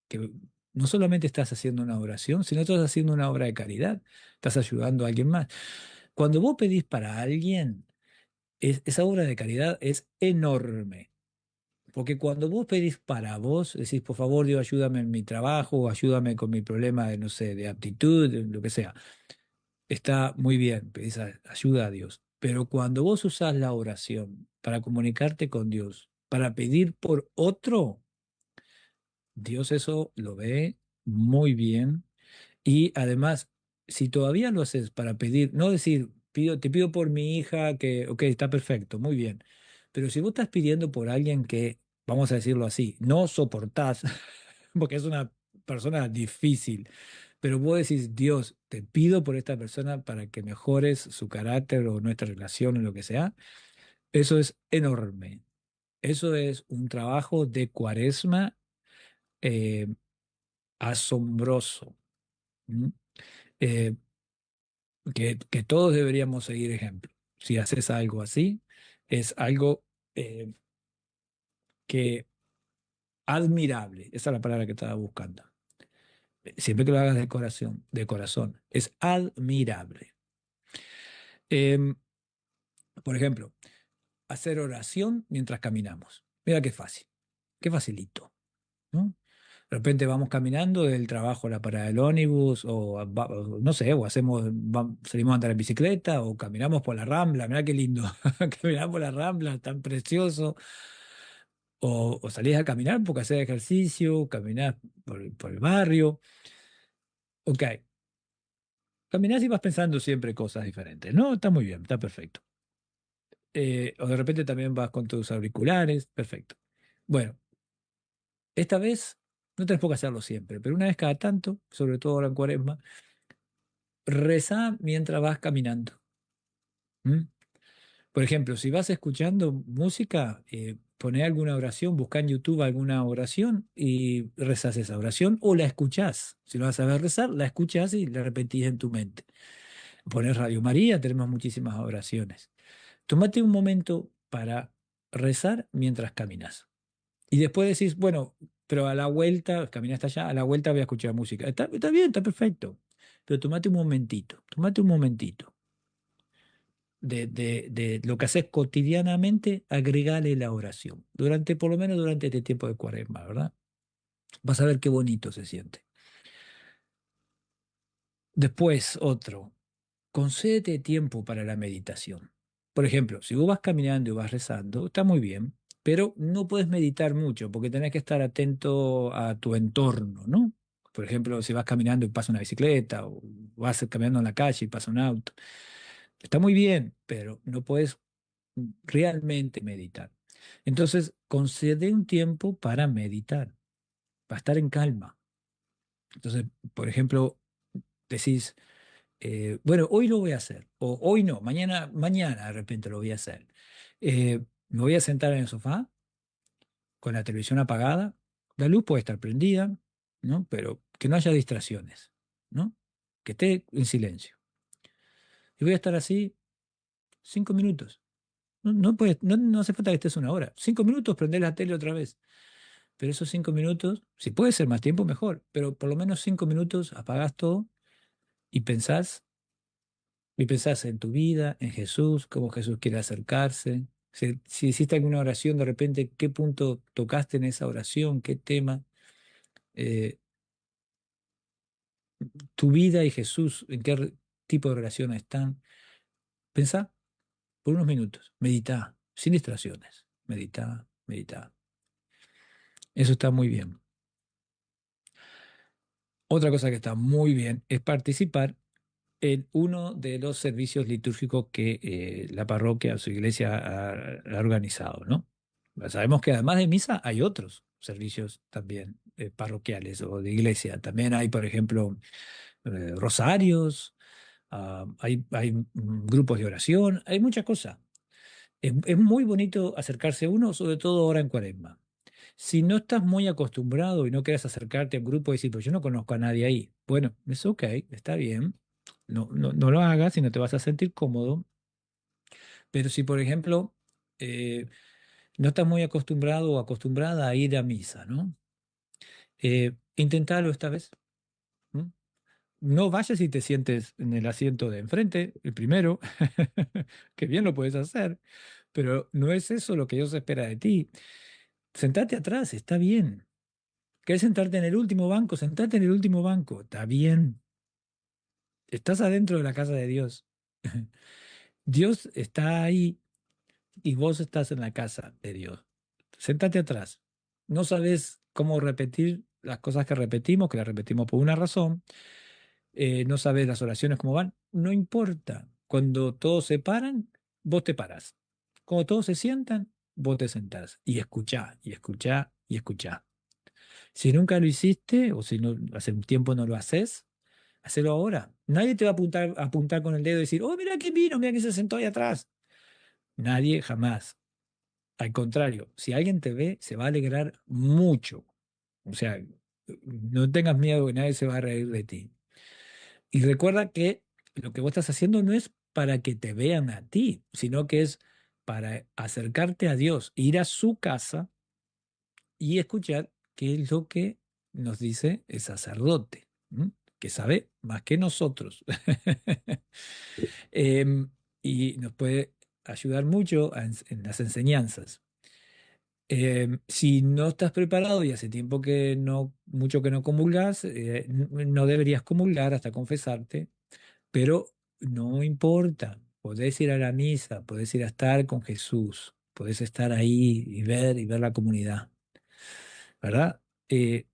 que no solamente estás haciendo una oración, sino estás haciendo una obra de caridad, estás ayudando a alguien más. Cuando vos pedís para alguien, esa obra de caridad es enorme. Porque cuando vos pedís para vos, decís, por favor, Dios, ayúdame en mi trabajo, o ayúdame con mi problema de, no sé, de aptitud, de lo que sea. Está muy bien, pedís ayuda a Dios. Pero cuando vos usás la oración para comunicarte con Dios, para pedir por otro, Dios eso lo ve muy bien. Y además, si todavía lo haces para pedir, no decir, te pido por mi hija que, ok, está perfecto, muy bien. Pero si vos estás pidiendo por alguien que, vamos a decirlo así, no soportás, porque es una persona difícil, pero vos decís, Dios, te pido por esta persona para que mejores su carácter o nuestra relación o lo que sea, eso es enorme. Eso es un trabajo de cuaresma eh, asombroso. ¿M? Eh, que todos deberíamos seguir ejemplo. Si haces algo así, es algo eh, que admirable. Esa es la palabra que estaba buscando. Siempre que lo hagas de corazón, es admirable. Em, por ejemplo, hacer oración mientras caminamos. Mira qué fácil, qué facilito, ¿no? De repente vamos caminando del trabajo a la parada del ómnibus, o no sé, o salimos a andar en bicicleta, o caminamos por la Rambla, mirá qué lindo, caminar por la Rambla, tan precioso, o salís a caminar porque hacer ejercicio, caminás por el barrio, ok, caminás y vas pensando siempre cosas diferentes, ¿no? Está muy bien, está perfecto. O de repente también vas con tus auriculares, perfecto. Bueno, esta vez no tenés por qué hacerlo siempre, pero una vez cada tanto, sobre todo ahora en Cuaresma, rezá mientras vas caminando. ¿M? Por ejemplo, si vas escuchando música, poné alguna oración, buscá en YouTube alguna oración y rezás esa oración o la escuchás. Si lo vas a ver rezar, la escuchás y la repetís en tu mente. Ponés Radio María, tenemos muchísimas oraciones. Tómate un momento para rezar mientras caminas. Y después decís, bueno, pero a la vuelta, caminaste allá, a la vuelta voy a escuchar música. Está bien, está perfecto. Pero tomate un momentito de lo que haces cotidianamente, agregale la oración. Por lo menos durante este tiempo de Cuaresma, ¿verdad? Vas a ver qué bonito se siente. Después, otro, concédete tiempo para la meditación. Por ejemplo, si vos vas caminando y vas rezando, está muy bien, pero no puedes meditar mucho porque tenés que estar atento a tu entorno, ¿no? Por ejemplo, si vas caminando y pasa una bicicleta o vas caminando en la calle y pasa un auto. Está muy bien, pero no puedes realmente meditar. Entonces, concede un tiempo para meditar, para estar en calma. Entonces, por ejemplo, decís, bueno, hoy lo voy a hacer, o hoy no, mañana de repente lo voy a hacer. Me voy a sentar en el sofá con la televisión apagada, la luz puede estar prendida, ¿no? Pero que no haya distracciones, ¿no? Que esté en silencio. Y voy a estar así 5 minutos. No hace falta que estés una hora. 5 minutos, prender la tele otra vez. Pero esos 5 minutos, si puede ser más tiempo, mejor. Pero por lo menos 5 minutos apagás todo y pensás y pensás en tu vida, en Jesús, cómo Jesús quiere acercarse. Si hiciste alguna oración, de repente, ¿qué punto tocaste en esa oración? ¿Qué tema? Eh, Tu vida y Jesús, ¿en qué tipo de relación están? Pensá por unos minutos, meditá, sin distracciones. Meditá, meditá. Eso está muy bien. Otra cosa que está muy bien es participar en uno de los servicios litúrgicos que la parroquia o su iglesia ha organizado, ¿no? Sabemos que además de misa hay otros servicios también parroquiales o de iglesia. También hay, por ejemplo, rosarios, hay grupos de oración, hay muchas cosas. Es muy bonito acercarse a uno, sobre todo ahora en Cuaresma. Si no estás muy acostumbrado y no quieres acercarte a un grupo y decir, pues yo no conozco a nadie ahí, bueno, es ok, está bien, no lo hagas si no te vas a sentir cómodo, pero si por ejemplo eh, no estás muy acostumbrado o acostumbrada a ir a misa, ¿no? Intentalo esta vez. ¿M? No vayas y te sientes en el asiento de enfrente, el primero, que bien lo puedes hacer, pero no es eso lo que Dios espera de ti. Sentate atrás, está bien. ¿Querés sentarte en el último banco? Sentate en el último banco. Está bien. Estás adentro de la casa de Dios. Dios está ahí y vos estás en la casa de Dios. Sentate atrás. No sabes cómo repetir las cosas que las repetimos por una razón. No sabes las oraciones cómo van. No importa. Cuando todos se paran, vos te parás. Cuando todos se sientan, vos te sentás. Y escuchá, y escuchá, y escuchá. Si nunca lo hiciste o si no, hace un tiempo no lo haces, hacelo ahora. Nadie te va a apuntar con el dedo y decir, oh, mira quién vino, mira quién se sentó ahí atrás. Nadie jamás. Al contrario, si alguien te ve, se va a alegrar mucho. O sea, no tengas miedo que nadie se va a reír de ti. Y recuerda que lo que vos estás haciendo no es para que te vean a ti, sino que es para acercarte a Dios, ir a su casa y escuchar qué es lo que nos dice el sacerdote, ¿m? Que sabe más que nosotros. Em, y nos puede ayudar mucho en las enseñanzas. Si no estás preparado y hace tiempo que no, mucho que no comulgas, no deberías comulgar hasta confesarte, pero no importa. Podés ir a la misa, podés ir a estar con Jesús, podés estar ahí y ver la comunidad, ¿verdad? Eh,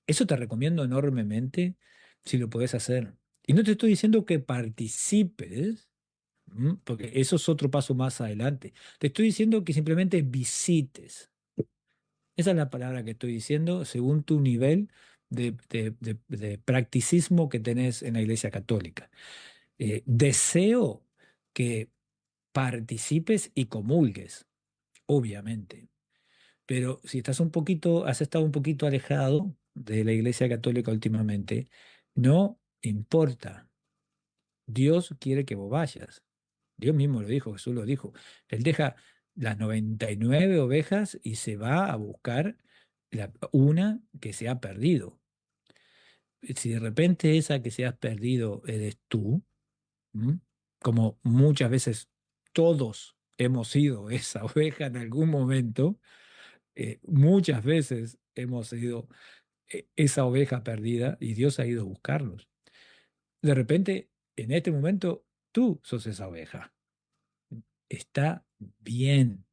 Eso te recomiendo enormemente si lo podés hacer. Y no te estoy diciendo que participes, porque eso es otro paso más adelante. Te estoy diciendo que simplemente visites. Esa es la palabra que estoy diciendo según tu nivel de practicismo que tenés en la Iglesia Católica. Deseo que participes y comulgues, obviamente. Pero si estás un poquito, has estado un poquito alejado de la Iglesia Católica últimamente, no importa. Dios quiere que vos vayas. Dios mismo lo dijo, Jesús lo dijo. Él deja las 99 ovejas y se va a buscar una que se ha perdido. Si de repente esa que se ha perdido eres tú, ¿m? Como muchas veces todos hemos sido esa oveja en algún momento, muchas veces hemos sido esa oveja perdida y Dios ha ido a buscarnos. De repente, en este momento, tú sos esa oveja. Está bien.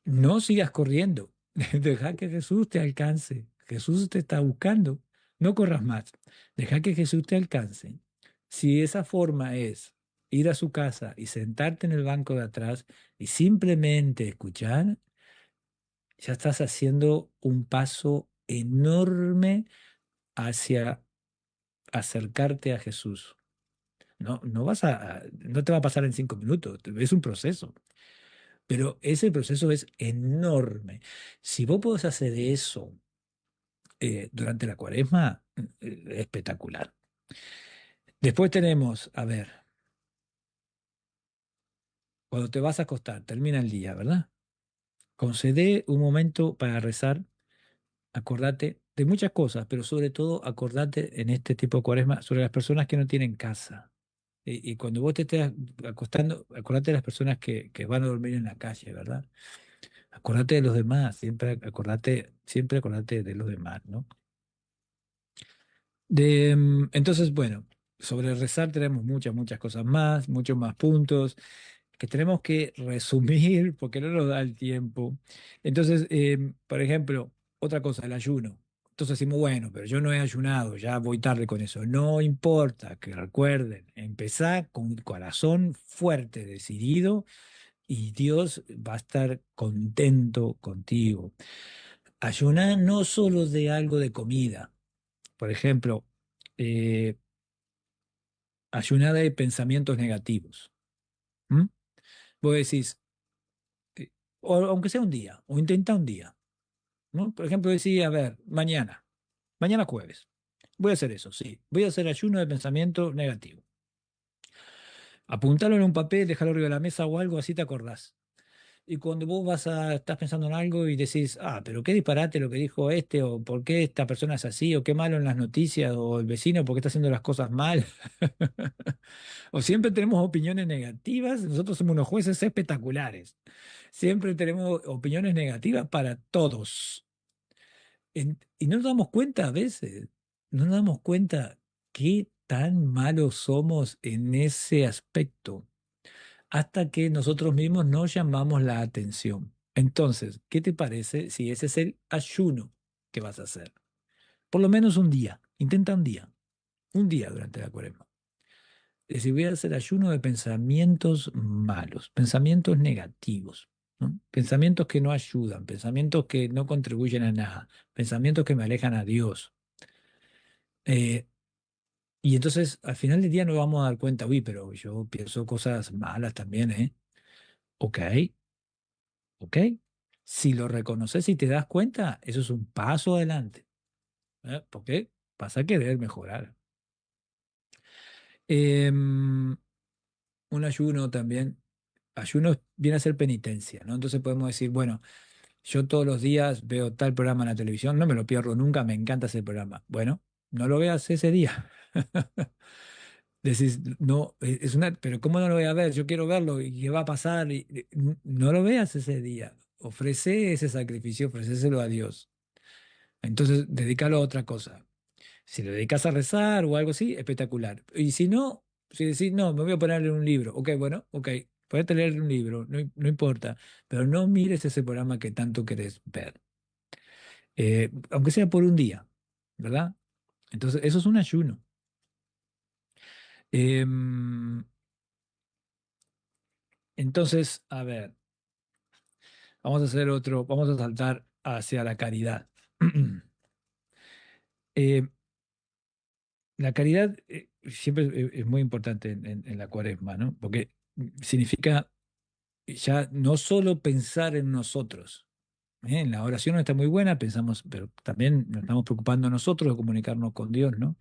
No sigas corriendo. Deja que Jesús te alcance. Jesús te está buscando. No corras más. Deja que Jesús te alcance. Si esa forma es ir a su casa y sentarte en el banco de atrás y simplemente escuchar, ya estás haciendo un paso enorme hacia acercarte a Jesús. No te va a pasar en 5 minutos, es un proceso, pero ese proceso es enorme. Si vos podés hacer eso durante la cuaresma, espectacular. Después tenemos, a ver, cuando te vas a acostar, termina el día, ¿verdad? Concedé un momento para rezar. Acordate de muchas cosas, pero sobre todo acordate en este tipo de cuaresma sobre las personas que no tienen casa. Y cuando vos te estés acostando, acordate de las personas que van a dormir en la calle, ¿verdad? Acordate de los demás, siempre acordate de los demás, ¿no? Entonces, bueno, sobre rezar tenemos muchas cosas más, muchos más puntos que tenemos que resumir porque no nos da el tiempo. Entonces, por ejemplo, otra cosa, el ayuno. Entonces decimos, bueno, pero yo no he ayunado, ya voy tarde con eso. No importa, que recuerden, empezar con un corazón fuerte, decidido, y Dios va a estar contento contigo. Ayunar no solo de algo de comida. Por ejemplo, eh, ayunar de pensamientos negativos. ¿M? Vos decís, eh, o aunque sea un día, o intenta un día, ¿no? Por ejemplo, decís, a ver, mañana jueves, voy a hacer eso, sí, voy a hacer ayuno de pensamiento negativo. Apuntalo en un papel, dejarlo arriba de la mesa o algo, así te acordás. Y cuando vos estás pensando en algo y decís, ah, pero qué disparate lo que dijo este, o por qué esta persona es así, o qué malo en las noticias, o el vecino por qué está haciendo las cosas mal. O siempre tenemos opiniones negativas, nosotros somos unos jueces espectaculares. Siempre tenemos opiniones negativas para todos. Y no nos damos cuenta a veces, no nos damos cuenta qué tan malos somos en ese aspecto, hasta que nosotros mismos nos llamamos la atención. Entonces, ¿qué te parece si ese es el ayuno que vas a hacer? Por lo menos un día, intenta un día durante la cuaresma. Es decir, voy a hacer ayuno de pensamientos malos, pensamientos negativos, ¿no? Pensamientos que no ayudan, pensamientos que no contribuyen a nada, pensamientos que me alejan a Dios. Eh, y entonces al final del día nos vamos a dar cuenta, uy, pero yo pienso cosas malas también, ¿eh? Ok, ok. Si lo reconoces y te das cuenta, eso es un paso adelante, ¿eh? Porque vas a querer mejorar. Em, un ayuno también. Ayuno viene a ser penitencia, ¿no? Entonces podemos decir, bueno, yo todos los días veo tal programa en la televisión, no me lo pierdo nunca, me encanta ese programa. Bueno, no lo veas ese día. Decís, no, pero ¿cómo no lo voy a ver? Yo quiero verlo y qué va a pasar. No lo veas ese día. Ofrece ese sacrificio, ofrecéselo a Dios. Entonces, dedícalo a otra cosa. Si lo dedicas a rezar o algo así, espectacular. Y si no, si decís, no, me voy a ponerle un libro. Ok, bueno, ok, puedes leer un libro, no importa, pero no mires ese programa que tanto querés ver. Aunque sea por un día, ¿verdad? Entonces, eso es un ayuno. Em, entonces, a ver, vamos a hacer otro, vamos a saltar hacia la caridad. Eh, la caridad siempre es muy importante en la cuaresma, ¿no? Porque significa ya no solo pensar en nosotros. En la oración no está muy buena, pensamos, pero también nos estamos preocupando nosotros de comunicarnos con Dios, ¿no?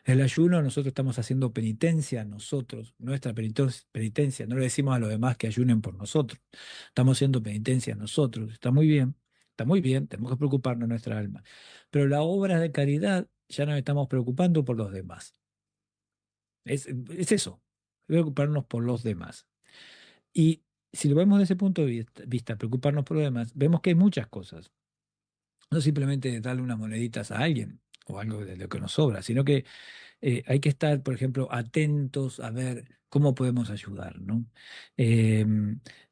El ayuno, nosotros estamos haciendo penitencia nosotros, nuestra penitencia, no le decimos a los demás que ayunen por nosotros, estamos haciendo penitencia nosotros, está muy bien, tenemos que preocuparnos de nuestra alma, pero la obra de caridad ya nos estamos preocupando por los demás, es eso, preocuparnos por los demás. Y si lo vemos desde ese punto de vista, preocuparnos por los demás, vemos que hay muchas cosas, no simplemente darle unas moneditas a alguien o algo de lo que nos sobra, sino que hay que estar, por ejemplo, atentos a ver cómo podemos ayudar, ¿no? Eh,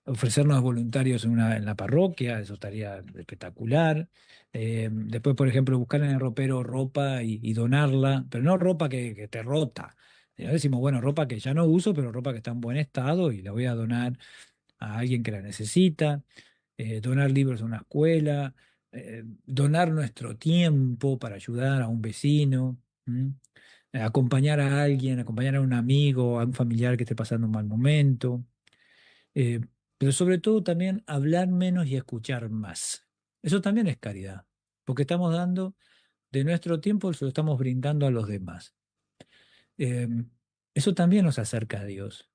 ofrecernos voluntarios en la parroquia, eso estaría espectacular. Después, por ejemplo, buscar en el ropero ropa y donarla, pero no ropa que esté rota. Decimos, bueno, ropa que ya no uso, pero ropa que está en buen estado y la voy a donar a alguien que la necesita. Donar libros a una escuela, donar nuestro tiempo para ayudar a un vecino. ¿M? Acompañar a alguien, acompañar a un amigo, a un familiar que esté pasando un mal momento, eh, pero sobre todo también hablar menos y escuchar más. Eso también es caridad, porque estamos dando de nuestro tiempo, se lo estamos brindando a los demás. Eh, eso también nos acerca a Dios.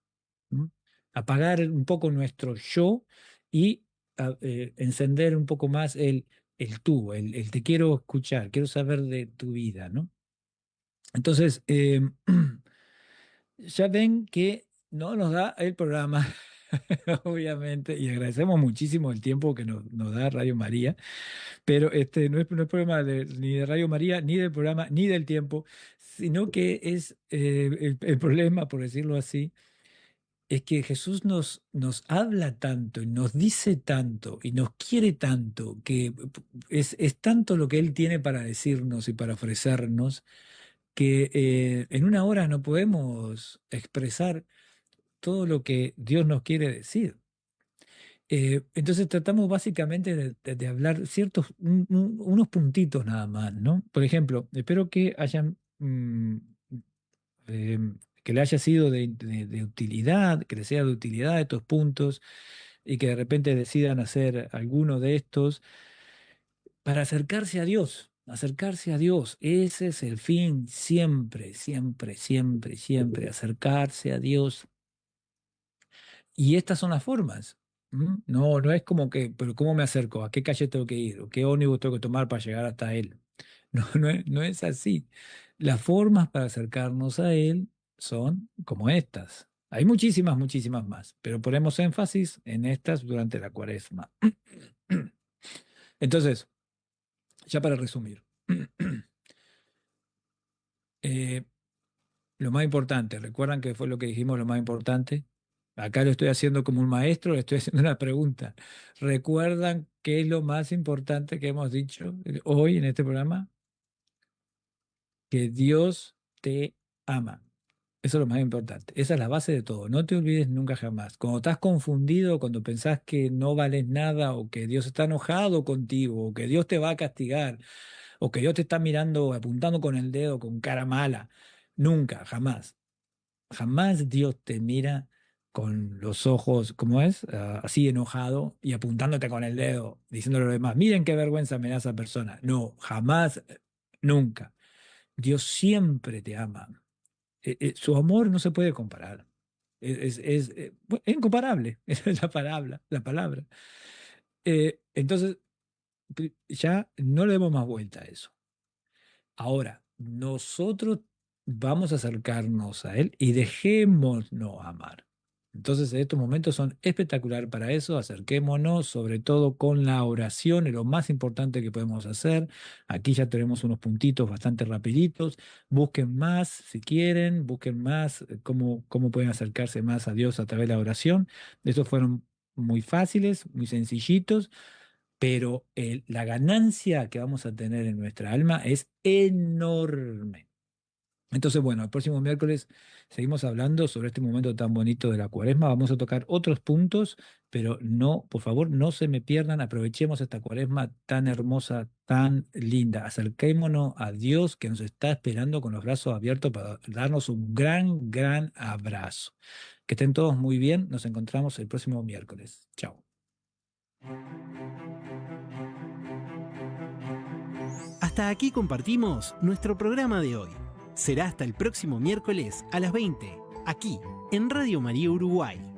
¿M? Apagar un poco nuestro yo y encender un poco más el tú, el te quiero escuchar, quiero saber de tu vida, ¿no? Entonces, ya ven que no nos da el programa, obviamente, y agradecemos muchísimo el tiempo que nos da Radio María, pero no es problema ni de Radio María, ni del programa, ni del tiempo, sino que es el problema, por decirlo así, es que Jesús nos habla tanto y nos dice tanto y nos quiere tanto, que es tanto lo que Él tiene para decirnos y para ofrecernos, que en una hora no podemos expresar todo lo que Dios nos quiere decir. Entonces tratamos básicamente de hablar unos puntitos nada más, ¿no? Por ejemplo, espero que hayan, eh, que le haya sido de utilidad, que les sea de utilidad estos puntos y que de repente decidan hacer alguno de estos para acercarse a Dios. Acercarse a Dios, ese es el fin, siempre, siempre, siempre, siempre, acercarse a Dios. Y estas son las formas. No, no es como que, pero ¿cómo me acerco? ¿A qué calle tengo que ir? ¿O qué ómnibus tengo que tomar para llegar hasta Él? No, no es así. Las formas para acercarnos a Él son como estas. Hay muchísimas, muchísimas más, pero ponemos énfasis en estas durante la Cuaresma. Entonces, ya para resumir, eh, lo más importante, ¿recuerdan que fue lo que dijimos lo más importante? Acá lo estoy haciendo como un maestro, le estoy haciendo una pregunta. ¿Recuerdan qué es lo más importante que hemos dicho hoy en este programa? Que Dios te ama. Eso es lo más importante. Esa es la base de todo. No te olvides nunca jamás. Cuando estás confundido, cuando pensás que no vales nada o que Dios está enojado contigo o que Dios te va a castigar o que Dios te está mirando, apuntando con el dedo con cara mala, nunca, jamás. Jamás Dios te mira con los ojos, ¿cómo es? Así enojado y apuntándote con el dedo, diciéndole a los demás, miren qué vergüenza me da esa persona. No, jamás, nunca. Dios siempre te ama. Su amor no se puede comparar. Es incomparable, esa es la palabra, la palabra. Entonces, ya no le demos más vuelta a eso. Ahora, nosotros vamos a acercarnos a Él y dejémonos amar. Entonces, estos momentos son espectaculares para eso. Acerquémonos, sobre todo con la oración, es lo más importante que podemos hacer. Aquí ya tenemos unos puntitos bastante rapiditos. Busquen más, si quieren, busquen más cómo pueden acercarse más a Dios a través de la oración. Estos fueron muy fáciles, muy sencillitos, pero la ganancia que vamos a tener en nuestra alma es enorme. Entonces, bueno, el próximo miércoles seguimos hablando sobre este momento tan bonito de la Cuaresma. Vamos a tocar otros puntos, pero no, por favor, no se me pierdan. Aprovechemos esta Cuaresma tan hermosa, tan linda. Acerquémonos a Dios que nos está esperando con los brazos abiertos para darnos un gran, gran abrazo. Que estén todos muy bien. Nos encontramos el próximo miércoles. Chao. Hasta aquí compartimos nuestro programa de hoy. Será hasta el próximo miércoles a las 20, aquí en Radio María Uruguay.